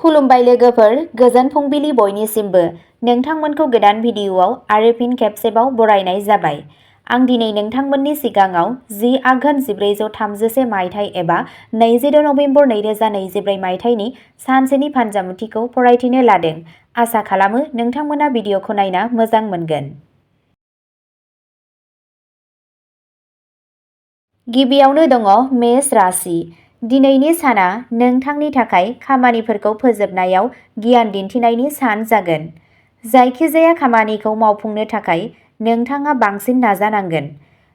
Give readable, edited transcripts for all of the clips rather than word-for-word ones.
खुलुमबाय लोगोफोर, गोजोन फुंबिलि बयनिसिमबो। नोंथांमोनखौ गोदान भिडिअआव आरो फिन खेबसेबाव बरायनाय जाबाय। आं दिनै नोंथांमोननि सिगाङाव 10 आघोन 1433 मायथाइ एबा 26 नभेम्बर 2024 मायथाइनि सानसेनि फानजामुथिखौ फरायथिनो लादों। आसा खालामो नोंथांमोना भिडिअखौ नायना मोजां मोनगोन। गिबियावनो दङ मेष राशि। दिनैनि साना नोंथांनि थाखाय खामानिफोरखौ फोजोबनायाव गियान दिन्थिनायनि सान जागोन। जायखिजाया खामानिखौ मावफुंनो थाखाय नोंथाङा बांसिन नाजानांगोन।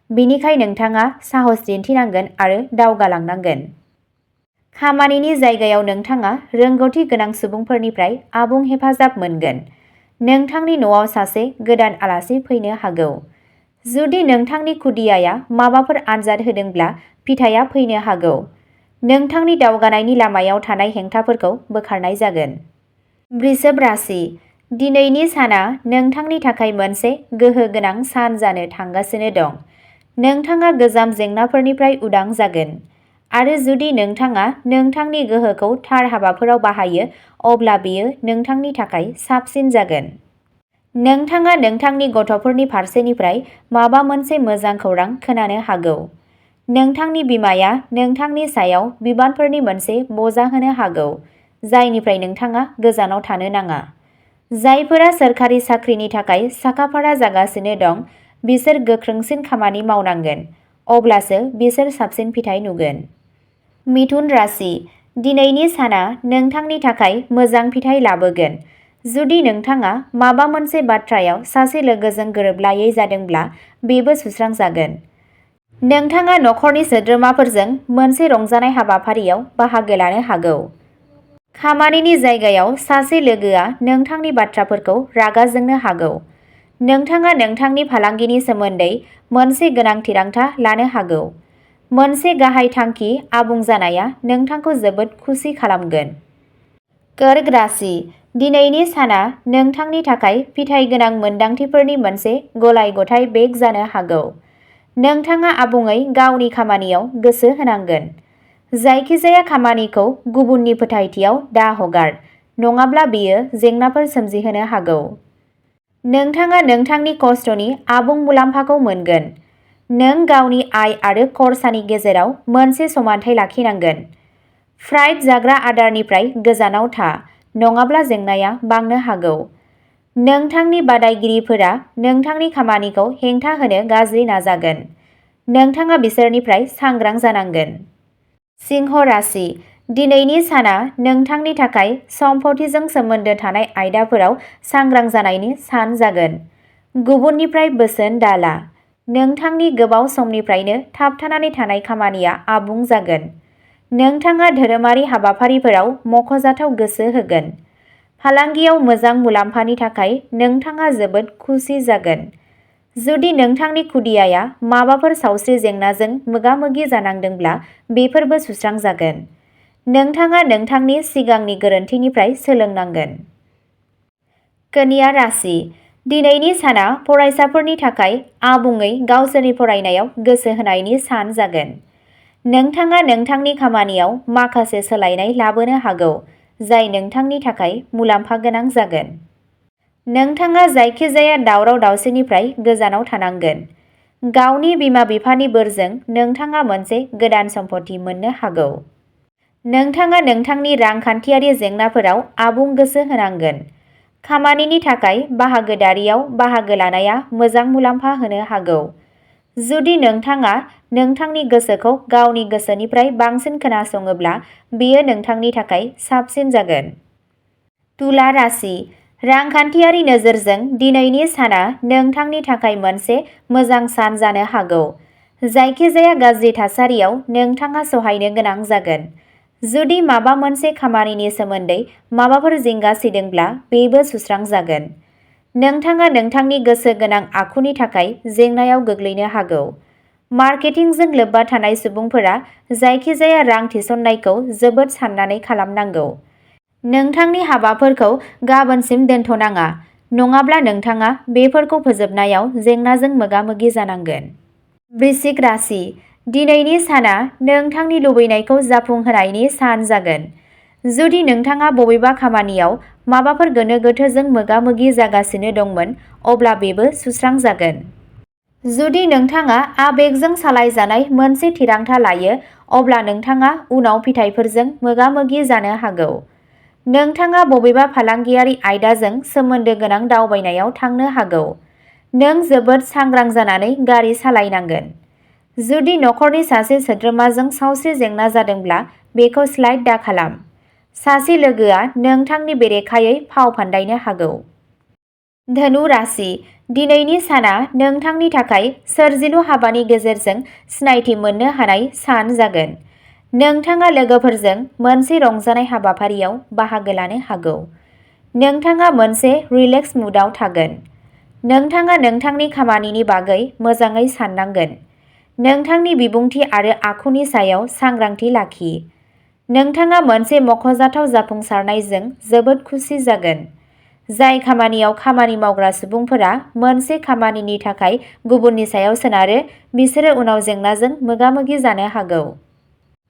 बेनिखाय नोंथाङा साहस दिन्थिनांगोन आरो दावगालांनांगोन। खामानिनि जायगायाव नोंथाङा रोंगौथि गोनां सुबुंफोरनिफ्राय आबुं हेफाजाब मोनगोन। नोंथांनि न'आव सासे गोदान आलासि फैनो हागौ। जुदि नोंथांनि खुदियाया माबाफोर आनजाद होदोंब्ला फिथाइया फैनो हागौ। नोंथांनि दावगानायनि लामायाव थानाय हेंथाफोरखौ बोखारनाय जागोन। वृषभ राशि। दिनैनि साना नोंथांनि थाखाय मोनसे गोहो गोनां सान जानो थांगासिनो दं। नोंथाङा गोजाम जेंनाफोरनिफ्राय उदां जागोन। आरो जुदि नोंथाङा नोंथांनि गोहोखौ थार हाबाफोराव बाहायो अब्ला बेयो नोंथांनि थाखाय साबसिन जागोन। नोंथाङा नोंथांनि गथ'फोरनि फारसेनिफ्राय माबा मोनसे मोजां खौरां खोनानो हागौ। नोंथांनि बिमाया नोंथांनि सायाव बिबानफोरनि मोनसे बजा होनो हागौ, जायनिफ्राय नोंथाङा गोजानाव थानो नाङा। जायफोरा सोरखारि साख्रिनि थाखाय साखाफारा जागासिनो दं, बिसोर गोख्रोंसिन खामानि मावनांगोन, अब्लासो बिसोर साबसिन फिथाइ नुगोन। मिथुन राशि। दिनैनि साना नोंथांनि थाखाय मोजां फिथाइ लाबोगोन। जुदि नोंथाङा माबा मोनसे बाथ्रायाव सासे लोगोजों गोरोबलायै जादोंब्ला बेबो सुस्रांजागोन। नोंथाङा नखरनि सोद्रोमाफोरजों मोनसे रंजानाय हाबाफारियाव बाहागो लानो हागौ। खामानिनि जायगायाव सासे लोगोआ नोंथांनि बाथ्राफोरखौ रागा जोंनो हागौ। नोंथाङा नोंथांनि फालांगिनि सोमोन्दै मोनसे गोनां थिरांथा लानो हागौ। मोनसे गाहाय थांखि आबुं जानाया नोंथांखौ जोबोद खुसि खालामगोन। कर्क राशि। दिनैनि साना नोंथांनि थाखाय फिथाइ गोनां मोनदांथिफोरनि मोनसे गलाय-गथाय बेग जानो हागौ। नोंथाङा आबुङै गावनि खामानियाव गोसो होनांगोन। जायखिजाया खामानिखौ गुबुननि फोथायथियाव दाहगार, नङाब्ला बेयो जेंनाफोर सोमजिहोनो हागौ। नोंथाङा नोंथांनि खस्थ'नि आबुं मुलाम्फाखौ मोनगोन। नों गावनि आय आरो खरसानि गेजेराव मोनसे समानथाय लाखिनांगोन। फ्राइड जाग्रा आदारनिफ्राय गोजानाव था, नङाब्ला जेंनाया बांनो हागौ। नोंथांनि बादायगिरिफोरा नोंथांनि खामानिखौ हेंथा होनो गाज्रि नाजागोन। नोंथाङा बिसोरनिफ्राय सांग्रां जानांगोन। सिंह राशि। दिनैनि साना नोंथांनि थाखाय सम्पथिजों सोमोन्दो थानाय आयदाफोराव सांग्रां जानायनि सान जागोन। गुबुननिफ्राय बोसोन दाला। नोंथांनि गोबाव समनिफ्रायनो थाबथानानै थानाय खामानिया आबुं जागोन। नोंथाङा धोरोमारि हाबाफारिफोराव मख'जाथाव गोसो होगोन। फालांगियाव मोजां मुलाम्फानि थाखाय नोंथाङा जोबोद खुसि जागोन। जुदि नोंथांनि खुदियाया माबाफोर सावस्रि जेंनाजों मोगा-मोगि जानांदोंब्ला बेफोरबो सुस्रांजागोन। नोंथाङा नोंथांनि सिगांनि गोरोन्थिनिफ्राय सोलोंनांगोन। कन्या राशि। दिनैनि साना फरायसाफोरनि थाखाय आबुङै गावसोरनि फरायनायाव गोसो होनायनि सान जागोन। नोंथाङा नोंथांनि खामानियाव माखासे सोलायनाय लाबोनो हागौ, जाय नोंथांनि थाखाय मुलाम्फा गोनां जागोन। नोंथाङा जायखिजाया दावराव-दावसिनिफ्राय गोजानाव थानांगोन। गावनि बिमा-बिफानि बोरजों नोंथाङा मोनसे गोदान सम्पथि मोननो हागौ। नोंथाङा नोंथांनि रांखान्थियारि जेंनाफोराव आबुं गोसो होनांगोन। खामानिनि थाखाय बाहागोदारियाव बाहागो लानाया मोजां मुलाम्फा होनो हागौ। जुदि नोंथाङा नोंथांनि गोसोखौ गावनि गोसोनिफ्राय बांसिन खोनासङोब्ला बेयो नोंथांनि थाखाय साबसिन जागोन। तुला राशि। रांखान्थियारि नोजोरजों दिनैनि साना नोंथांनि थाखाय मोनसे मोजां सान जानो हागौ। जायखिजाया गाज्रि थासारियाव नोंथाङा सहायनो गोनां जागोन। जुदि माबा मोनसे खामानिनि सोमोन्दै माबाफोर जिंगा सिदोंब्ला बेबो सुस्रांजागोन। नोंथाङा नोंथांनि गोसो गोनां आखुनि थाखाय जेंनायाव गोग्लैनो हागौ। मार्केटिंजों लोब्बा थानाय सुबुंफोरा जायखिजाया रां थिसननायखौ जोबोद साननानै खालामनांगौ। नोंथांनि हाबाफोरखौ गाबोनसिम दोनथ'नाङा, नङाब्ला नोंथाङा बेफोरखौ फोजोबनायाव जेंनाजों मोगा-मोगि जानांगोन। वृश्चिक राशि। दिनैनि साना नोंथांनि लुबैनायखौ जाफुंहोनायनि सान जागोन। जुदि नोंथाङा बबेबा खामानियाव माबाफोर गोनो गोथोजों मोगा-मोगि जागासिनो दंमोन, अब्ला बेबो सुस्रांजागोन। जुदि नोंथाङा आबेगजों सालायजानाय मोनसे थिरांथा लायो, अब्ला नोंथाङा उनाव फिथायफोरजों मोगा-मोगि जानो हागौ। नोंथाङा बबेबा फालांगियारि आयदाजों सोमोन्दो गोनां दावबायनायाव थांनो हागौ। नों जोबोद सांग्रां जानानै गारि सालायनांगोन। जुदि नखरनि सासे सोद्रोमाजों सावस्रि जेंना जादोंब्ला बेखौ स्लाइड दाखालाम। सासे लोगोआ नोंथांनि बेरेखायै फाव फान्दायनो हागौ। धनु राशि, दिनैनि साना नोंथांनि थाखाय सोरजिलु हाबानि गेजेरजों सिनायथि मोननो हानाय सान जागोन। नोंथाङा लोगोफोरजों मोनसे रंजानाय हाबाफारियाव बाहागो लानो हागौ। नोंथाङा मोनसे रिलेक्स मुडआव थागोन। नोंथाङा नोंथांनि खामानिनि बागै मोजाङै साननांगोन। नोंथांनि बिबुंथि आरो आखुनि सायाव सांग्रांथि लाखि। नोंथाङा मोनसे मख'जाथाव जाफुंसारनायजों जोबोद खुसि जागोन। जाय खामानियाव खामानि मावग्रा सुबुंफोरा मोनसे खामानिनि थाखाय गुबुननि सायाव सोनारो, बिसोरो उनाव जेंनाजों मोगा-मोगि जानो हागौ।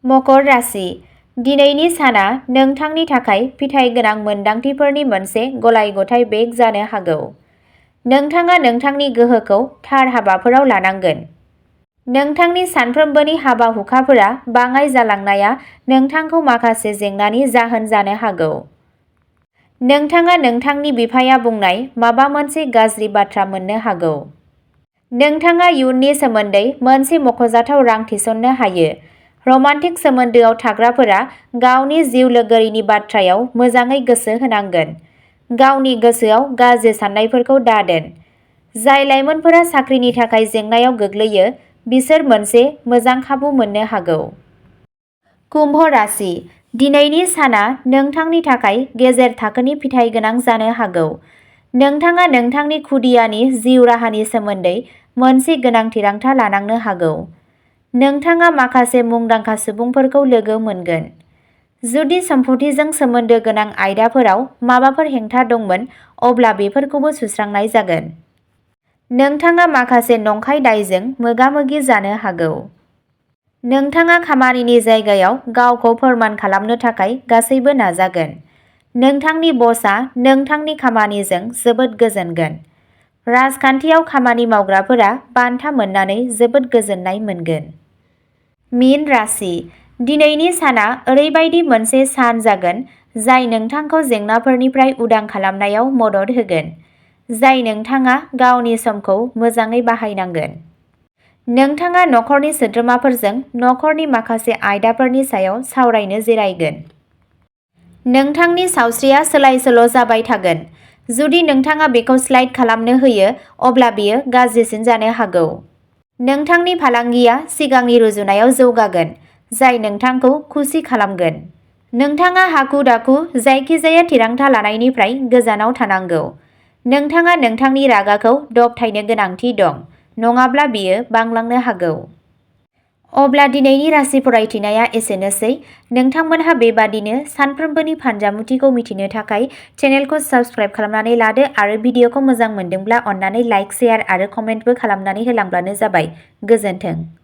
मकर राशि, दिनैनि साना नोंथांनि थाखाय फिथाइ गोनां मोनदांथिफोरनि मोनसे गलाय-गथाय बेग जानो हागौ। नोंथाङा नोंथांनि गोहोखौ थार हाबाफोराव लानांगोन। नोंथांनि सानफ्रोमबोनि हाबा-हुखाफोरा बाङाइ जालांनाया नोंथांखौ माखासे जेंनानि जाहोन जानो हागौ। नोंथाङा नोंथांनि बिफाया बुंनाय माबा मोनसे गाज्रि बाथ्रा मोननो हागौ। नोंथाङा इयुननि सोमोन्दै मोनसे मख'जाथाव रां थिसननो हायो। रमान्टिक सोमोन्दोआव थाग्राफोरा गावनि जिउ लोगोरिनि बाथ्रायाव मोजाङै गोसो होनांगोन। गावनि गोसोआव गाज्रि साननायफोरखौ दादोन। जाय लाइमोनफोरा साख्रिनि थाखाय जेंनायाव गोग्लैयो, बिसोर मोनसे मोजां खाबु मोननो हागौ। कुम्भ राशि, दिनैनि साना नोंथांनि थाखाय गेजेर थाखोनि फिथाइ गोनां जानो हागौ। नोंथाङा नोंथांनि खुदियानि जिउ राहानि सोमोन्दै मोनसे गोनां थिरांथा लानांनो हागौ। नोंथाङा माखासे मुंदांखा सुबुंफोरखौ लोगो मोनगोन। जुदि सम्फथिजों सोमोन्दो गोनां आयदाफोराव माबाफोर हेंथा दंमोन, अब्ला बेफोरखौबो सुस्रांनाय जागोन। नोंथाङा माखासे नंखाय दायजों मोगा-मोगि जानो हागौ। नोंथाङा खामानिनि जायगायाव गावखौ फोरमान खालामनो थाखाय गासैबो नाजागोन। नोंथांनि बसआ नोंथांनि खामानिजों जोबोद गोजोनगोन। राजखान्थियाव खामानि मावग्राफोरा बान्था मोननानै जोबोद गोजोननाय मोनगोन। मीन राशि, दिनैनि साना ओरैबायदि मोनसे सान जागोन जाय नोंथांखौ जेंनाफोरनिफ्राय उदां खालामनायाव मदद होगोन। जाय नोंथाङा गावनि समखौ मोजाङै बाहायनांगोन। नोंथाङा नखरनि सोद्रोमाफोरजों नखरनि माखासे आयदाफोरनि सायाव सावरायनो जिरायगोन। नोंथांनि सावस्रिया सोलाय-सोल' जाबाय थागोन। जुदि नोंथाङा बेखौ स्लाइड खालामनो होयो, अब्ला बेयो गाज्रिसिन जानो हागौ। नोंथांनि फालांगिया सिगांनि रुजुनायाव जौगागोन, जाय नोंथांखौ खुसि खालामगोन। नोंथाङा हाखु-दाखु जायखिजाया थिरांथा लानायनिफ्राय गोजानाव थानांगौ। नोंथाङा नोंथांनि रागाखौ दबथायनो गोनांथि दं, नङाब्ला बेयो बांलांनो हागौ। अब्ला दिनैनि राशि फरायथिनाया एसेनोसै। नोंथांमोनहा बेबादिनो सानफ्रोमबोनि फानजामुथिखौ मिथिनो थाखाय चेनेलखौ साबस्क्राइब खालामनानै लादो आरो भिडिअखौ मोजां मोनदोंब्ला अन्नानै लाइक, शेयार आरो कमेन्टबो खालामनानै होलांब्लानो जाबाय। गोजोन्थों।